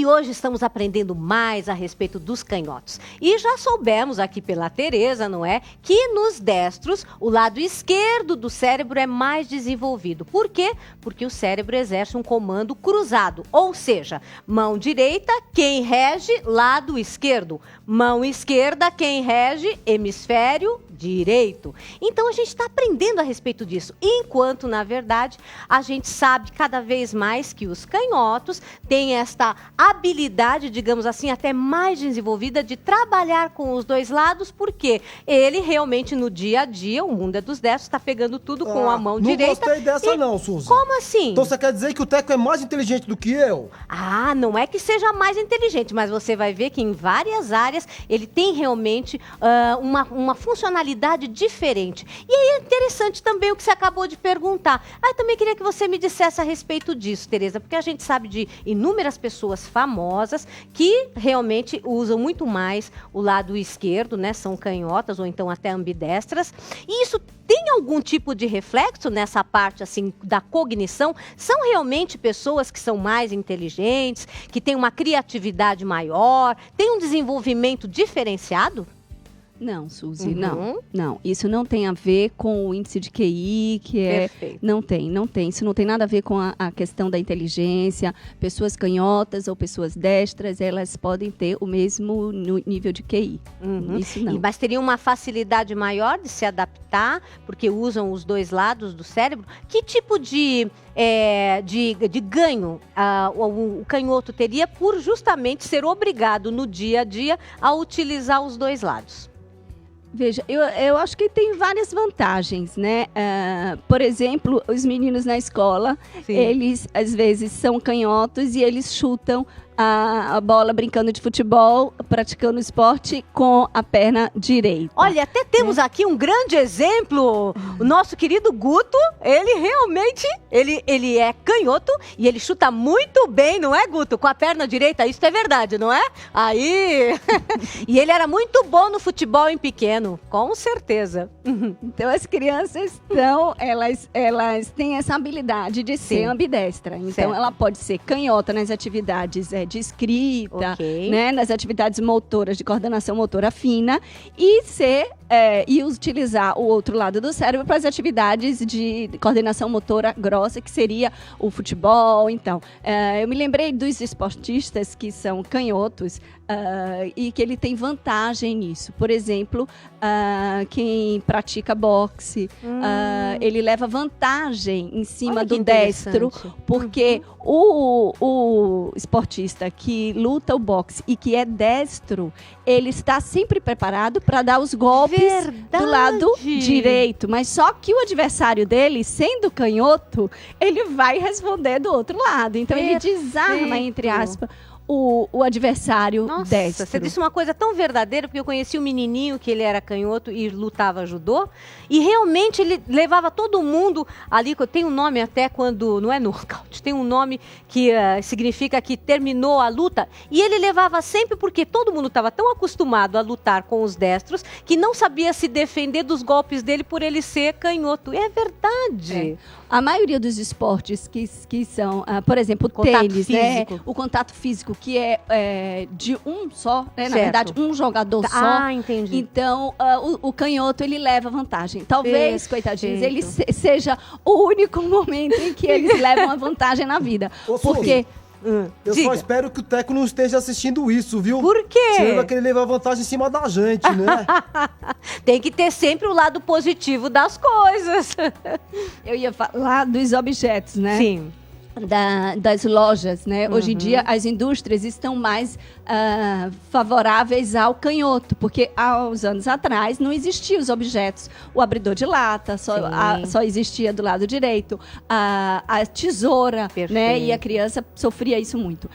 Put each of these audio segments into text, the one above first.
E hoje estamos aprendendo mais a respeito dos canhotos. E já soubemos aqui pela Tereza, não é? Que nos destros, o lado esquerdo do cérebro é mais desenvolvido. Por quê? Porque o cérebro exerce um comando cruzado. Ou seja, mão direita, quem rege, lado esquerdo. Mão esquerda, quem rege, hemisfério direito. Então a gente está aprendendo a respeito disso, enquanto na verdade a gente sabe cada vez mais que os canhotos têm esta habilidade, digamos assim, até mais desenvolvida de trabalhar com os dois lados, porque ele realmente no dia a dia, o mundo é dos destros, está pegando tudo com a mão direita. Não gostei dessa não, Suzy. Como assim? Então você quer dizer que o Teco é mais inteligente do que eu? Ah, não é que seja mais inteligente, mas você vai ver que em várias áreas ele tem realmente uma funcionalidade diferente. E aí é interessante também o que você acabou de perguntar. Eu também queria que você me dissesse a respeito disso, Tereza, porque a gente sabe de inúmeras pessoas famosas que realmente usam muito mais o lado esquerdo, né? São canhotas ou então até ambidestras. E isso tem algum tipo de reflexo nessa parte assim da cognição? São realmente pessoas que são mais inteligentes, que têm uma criatividade maior, têm um desenvolvimento diferenciado? Não, Suzy, não. Isso não tem a ver com o índice de QI, que é... Perfeito. Não tem. Isso não tem nada a ver com a questão da inteligência. Pessoas canhotas ou pessoas destras, elas podem ter o mesmo nível de QI. Isso não. Mas teriam uma facilidade maior de se adaptar, porque usam os dois lados do cérebro? Que tipo de ganho o canhoto teria por justamente ser obrigado no dia a dia a utilizar os dois lados? Veja, eu acho que tem várias vantagens, né? Por exemplo, os meninos na escola, Sim. eles às vezes são canhotos e eles chutam a bola brincando de futebol, praticando esporte com a perna direita. Olha, até temos aqui um grande exemplo. O nosso querido Guto, ele realmente, ele é canhoto e ele chuta muito bem, não é, Guto? Com a perna direita, isso é verdade, não é? Aí... E ele era muito bom no futebol em pequeno, com certeza. Então as crianças elas têm essa habilidade de ser ambidestra. Então Certo. ela pode ser canhota nas atividades de escrita, Ok. né, nas atividades motoras, de coordenação motora fina, e utilizar o outro lado do cérebro para as atividades de coordenação motora grossa, que seria o futebol. Então, eu me lembrei dos esportistas que são canhotos e que ele tem vantagem nisso. Por exemplo, quem pratica boxe, ele leva vantagem em cima Olha que do destro, interessante. porque o esportista que luta o boxe e que é destro, ele está sempre preparado para dar os golpes do lado direito. Mas só que o adversário dele, sendo canhoto, ele vai responder do outro lado. Então ele desarma, entre aspas, o adversário destro. Você disse uma coisa tão verdadeira, porque eu conheci um menininho que ele era canhoto e lutava judô, e realmente ele levava todo mundo ali, tem um nome até quando, não é nocaute, tem um nome que significa que terminou a luta, e ele levava sempre porque todo mundo estava tão acostumado a lutar com os destros, que não sabia se defender dos golpes dele por ele ser canhoto. É verdade. A maioria dos esportes que são, por exemplo, o tênis, né? O contato físico, que é de um só, né? Na verdade, um jogador só. Ah, entendi. Então, o canhoto, ele leva vantagem. Talvez, coitadinhos, ele seja o único momento em que eles levam a vantagem na vida. Ô, Porque... Eu só espero que o Teco não esteja assistindo isso, viu? Por quê? Senão vai querer levar vantagem em cima da gente, né? Tem que ter sempre o lado positivo das coisas. Eu ia falar dos objetos, né? Sim. Das lojas, né? Hoje em dia as indústrias estão mais favoráveis ao canhoto, porque há uns anos atrás não existiam os objetos, o abridor de lata só existia do lado direito, a tesoura, né? E a criança sofria isso muito.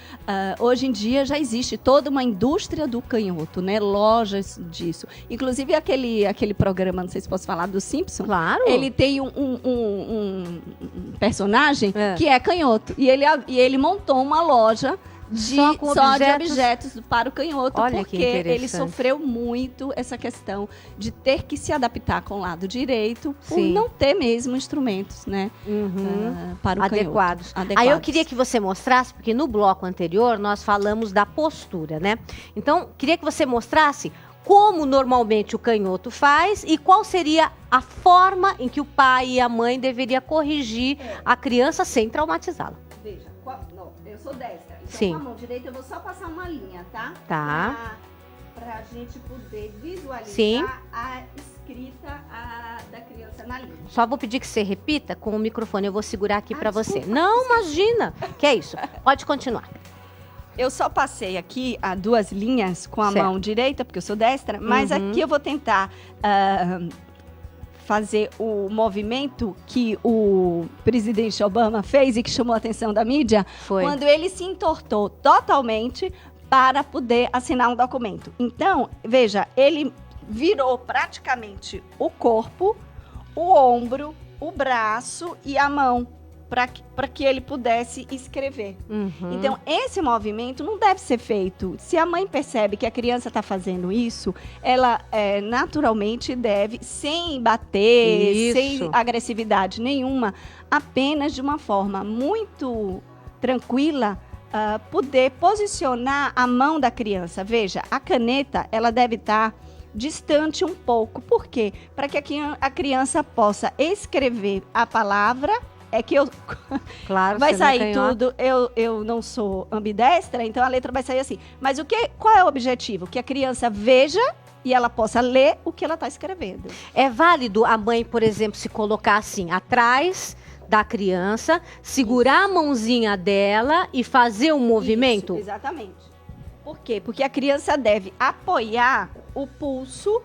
Hoje em dia já existe toda uma indústria do canhoto, né? Lojas disso. Inclusive aquele programa, não sei se posso falar, do Simpson. Claro. Ele tem um personagem que é canhoto. E ele montou uma loja Só com de objetos para o canhoto, Olha que porque ele interessante. sofreu muito essa questão de ter que se adaptar com o lado direito por Sim. não ter mesmo instrumentos, né, para o Adequados. canhoto. Aí eu queria que você mostrasse, porque no bloco anterior nós falamos da postura, né? Então, queria que você mostrasse como normalmente o canhoto faz e qual seria a forma em que o pai e a mãe deveriam corrigir a criança sem traumatizá-la. Veja, não, eu sou destra. Então, Sim. com a mão direita eu vou só passar uma linha, tá? Tá. Pra gente poder visualizar Sim. a escrita da criança na linha. Só vou pedir que você repita com o microfone. Eu vou segurar aqui para você. desculpa. Não, imagina. Que é isso? Pode continuar. Eu só passei aqui a 2 linhas com a Certo. mão direita, porque eu sou destra, mas aqui eu vou tentar fazer o movimento que o presidente Obama fez e que chamou a atenção da mídia, Foi. quando ele se entortou totalmente para poder assinar um documento. Então, veja, ele virou praticamente o corpo, o ombro, o braço e a mão para que ele pudesse escrever. Então, esse movimento não deve ser feito. Se a mãe percebe que a criança está fazendo isso, ela naturalmente deve, sem bater, Isso. sem agressividade nenhuma, apenas de uma forma muito tranquila, poder posicionar a mão da criança. Veja, a caneta, ela deve estar distante um pouco. Por quê? Para que a criança possa escrever a palavra. É que eu Claro, vai você não é sair canhota. tudo. Eu não sou ambidestra, então a letra vai sair assim. Mas qual é o objetivo? Que a criança veja e ela possa ler o que ela está escrevendo. É válido a mãe, por exemplo, se colocar assim, atrás da criança, segurar a mãozinha dela e fazer um movimento? Isso, exatamente. Por quê? Porque a criança deve apoiar o pulso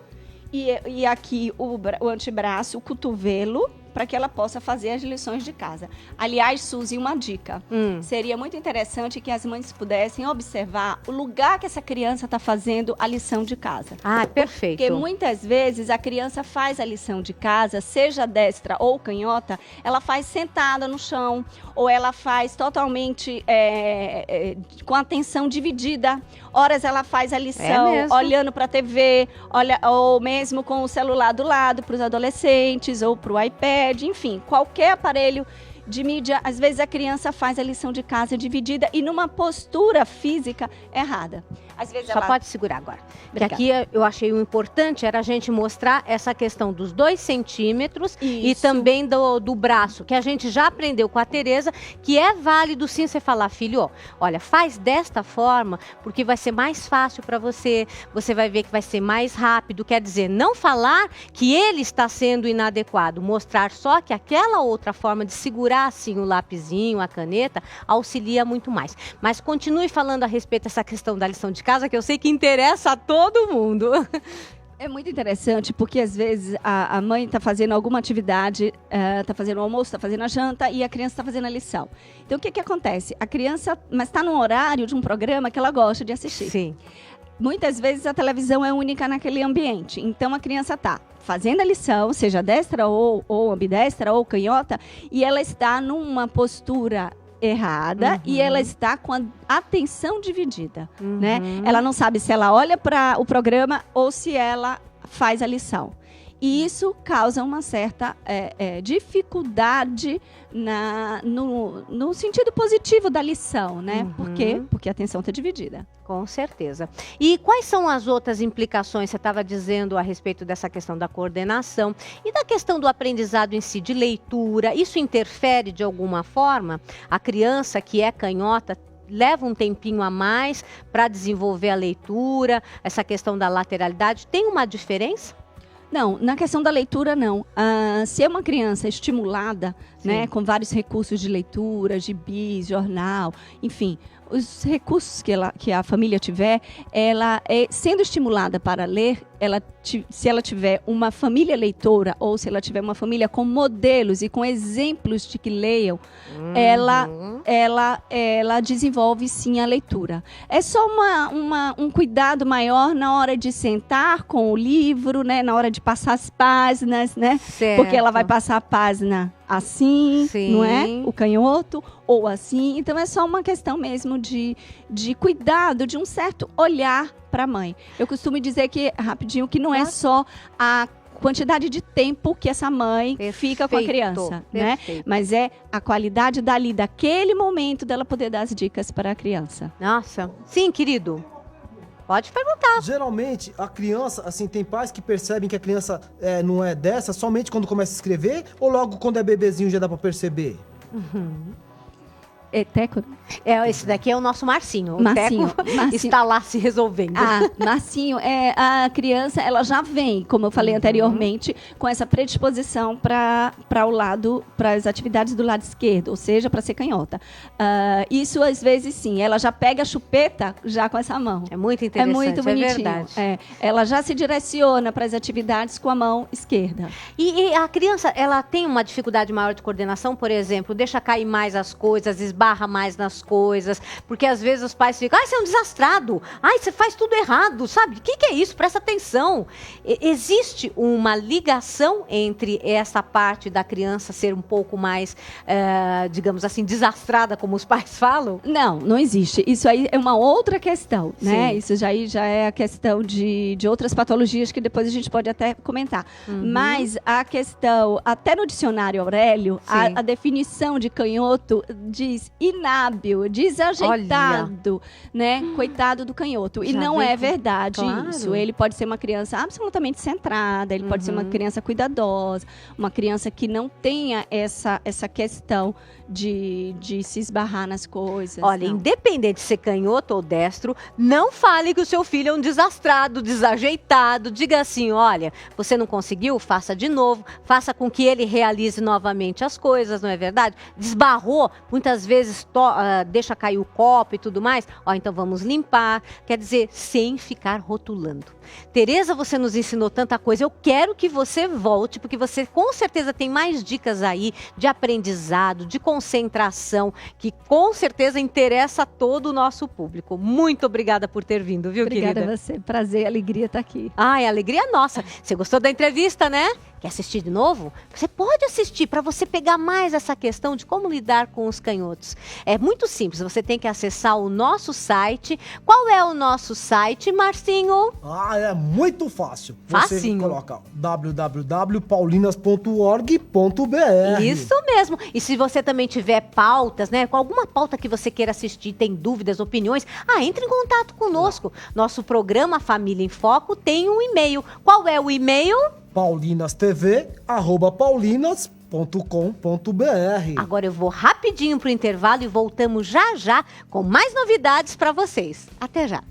e aqui o antebraço, o cotovelo, para que ela possa fazer as lições de casa. Aliás, Suzy, uma dica. Seria muito interessante que as mães pudessem observar o lugar que essa criança está fazendo a lição de casa. Ah, perfeito. Porque muitas vezes a criança faz a lição de casa, seja destra ou canhota, ela faz sentada no chão, ou ela faz totalmente com a atenção dividida. Horas ela faz a lição mesmo. olhando para a TV, ou mesmo com o celular do lado para os adolescentes, ou para o iPad, enfim, qualquer aparelho de mídia. Às vezes a criança faz a lição de casa dividida e numa postura física errada. Às vezes Só ela... pode segurar agora. Porque Obrigada. aqui eu achei o importante era a gente mostrar essa questão dos 2 centímetros e Isso. também do braço, que a gente já aprendeu com a Tereza, que é válido sim você falar, filho, ó, olha, faz desta forma, porque vai ser mais fácil para você, você vai ver que vai ser mais rápido. Quer dizer, não falar que ele está sendo inadequado, mostrar só que aquela outra forma de segurar assim o lapisinho, a caneta, auxilia muito mais. Mas continue falando a respeito dessa questão da lição de casa, que eu sei que interessa a todo mundo. É muito interessante, porque às vezes a mãe está fazendo alguma atividade, está fazendo o almoço, está fazendo a janta e a criança está fazendo a lição. Então, o que acontece? A criança, mas está num horário de um programa que ela gosta de assistir. Sim. Muitas vezes a televisão é única naquele ambiente. Então, a criança está fazendo a lição, seja destra ou ambidestra ou canhota, e ela está numa postura errada e ela está com a atenção dividida, né? Ela não sabe se ela olha para o programa ou se ela faz a lição. E isso causa uma certa dificuldade no sentido positivo da lição, né? Por quê? Porque a atenção está dividida. Com certeza. E quais são as outras implicações, você estava dizendo a respeito dessa questão da coordenação e da questão do aprendizado em si, de leitura? Isso interfere de alguma forma? A criança que é canhota leva um tempinho a mais para desenvolver a leitura, essa questão da lateralidade, tem uma diferença? Não, na questão da leitura, não. Se é uma criança estimulada, né, com vários recursos de leitura, gibis, jornal, enfim, os recursos que a família tiver, ela sendo estimulada para ler, se ela tiver uma família leitora ou se ela tiver uma família com modelos e com exemplos de que leiam, ela desenvolve sim a leitura. É só um cuidado maior na hora de sentar com o livro, né, na hora de passar as páginas, né? Certo. Porque ela vai passar a página assim, Sim. não é? O canhoto, ou assim. Então, é só uma questão mesmo de cuidado, de um certo olhar para a mãe. Eu costumo dizer que, rapidinho, que não é só a quantidade de tempo que essa mãe fica com a criança, né? Mas é a qualidade daquele momento dela poder dar as dicas para a criança. Nossa. Sim, querido. Pode perguntar. Geralmente, a criança, assim, tem pais que percebem que a criança não é dessa somente quando começa a escrever ou logo quando é bebezinho já dá pra perceber? Teco? Esse daqui é o nosso Marcinho. O Marcinho, Teco Marcinho. está lá se resolvendo. Marcinho, a criança, ela já vem, como eu falei anteriormente, com essa predisposição para as atividades do lado esquerdo, ou seja, para ser canhota. Isso, às vezes, sim. Ela já pega a chupeta já com essa mão. É muito interessante, é muito bonitinho. Verdade. Ela já se direciona para as atividades com a mão esquerda. E a criança, ela tem uma dificuldade maior de coordenação, por exemplo, deixa cair mais as coisas, esbarra mais nas coisas, porque às vezes os pais ficam, você é um desastrado, você faz tudo errado, sabe? O que é isso? Presta atenção. Existe uma ligação entre essa parte da criança ser um pouco mais, digamos assim, desastrada, como os pais falam? Não existe. Isso aí é uma outra questão, né? Isso já é a questão de outras patologias que depois a gente pode até comentar. Mas a questão, até no dicionário Aurélio, a definição de canhoto diz inábil, desajeitado, né? Coitado do canhoto. E não é verdade isso. Ele pode ser uma criança absolutamente centrada, ele pode ser uma criança cuidadosa, uma criança que não tenha essa questão de se esbarrar nas coisas. Olha, independente de ser canhoto ou destro, não fale que o seu filho é um desastrado, desajeitado. Diga assim, olha, você não conseguiu? Faça de novo. Faça com que ele realize novamente as coisas, não é verdade? Desbarrou, muitas vezes deixa cair o copo e tudo mais. Então vamos limpar. Quer dizer, sem ficar rotulando. Tereza, você nos ensinou tanta coisa. Eu quero que você volte, porque você com certeza tem mais dicas aí de aprendizado, de concentração, que com certeza interessa a todo o nosso público. Muito obrigada por ter vindo, viu, querida? Obrigada a você. Prazer, alegria estar aqui. É alegria nossa. Você gostou da entrevista, né? Quer assistir de novo? Você pode assistir para você pegar mais essa questão de como lidar com os canhotos. É muito simples, você tem que acessar o nosso site. Qual é o nosso site, Marcinho? É muito fácil. Facinho. Você coloca www.paulinas.org.br. Isso mesmo. E se você também tiver pautas, né? Com alguma pauta que você queira assistir, tem dúvidas, opiniões, entre em contato conosco. Nosso programa Família em Foco tem um e-mail. Qual é o e-mail? paulinastv@paulinas.com.br. Agora eu vou rapidinho pro intervalo e voltamos já com mais novidades para vocês. Até já.